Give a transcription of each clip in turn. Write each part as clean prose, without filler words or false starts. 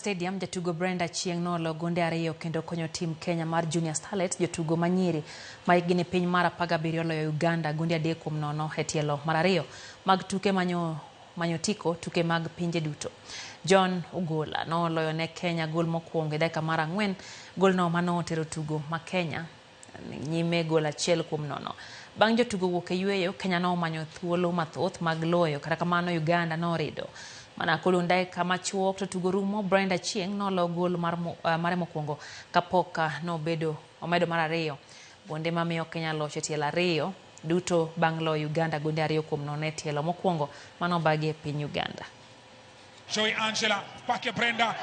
Stadium jatugo Brenda Achieng nolo Gonde ariyo kendo konyo tim Kenya mar Junior Starlet jotugo manyiri ma higni piny mar 17 loyo Uganda Gonde 3-0 e tielo mar ariyo mag tuke manyo tiko tuke mag pinje duto. John Ugola noloyo ne Kenya gol mokwongo e dakika mar 4, gol no manotero tugo ma Kenya nyime gol 1-0. Bang' jotugo wuok e yueyo, Kenya no manyo thuolo mathoth mag loyo, kata kamano Uganda norido. Mana kolo dakika machuok to tugo rumo, Brenda Achieng nolo gol mare mokwongo kapok omedo mar ariyo. Gonde mamiyo Kenya locho tielo ariyo duto bang' loyo Uganda Gonde 2-0 e tielo mokwongo manobagi e piny Uganda. Joy Angela pake Brenda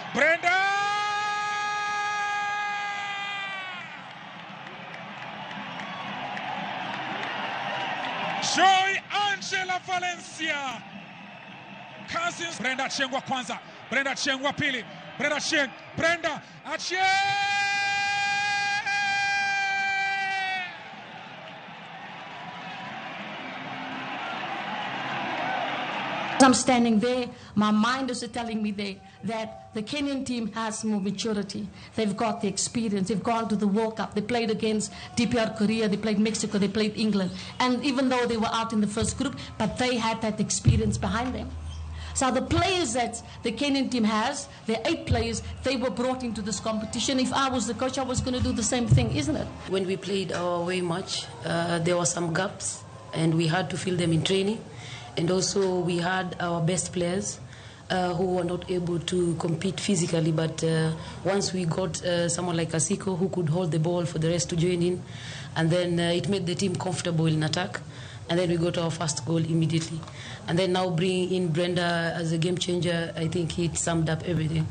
Joy Angela Valencia Cousins. Brenda Achieng wa kwanza, Brenda Achieng wa pili, Brenda Achieng, Brenda Achieng! I'm standing there, my mind is telling me there that the Kenyan team has more maturity. They've got the experience. They've gone to the World Cup. They played against DPR Korea, they played Mexico, they played England. And even though they were out in the first group, but they had that experience behind them. So the players that the Kenyan team has, the 8 players, they were brought into this competition. If I was the coach, I was going to do the same thing, isn't it? When we played our away match, there were some gaps, and we had to fill them in training. And also we had our best players who were not able to compete physically, but once we got someone like Asiko who could hold the ball for the rest to join in, and then it made the team comfortable in attack, and then we got our first goal immediately. And then now bringing in Brenda as a game changer, I think it summed up everything.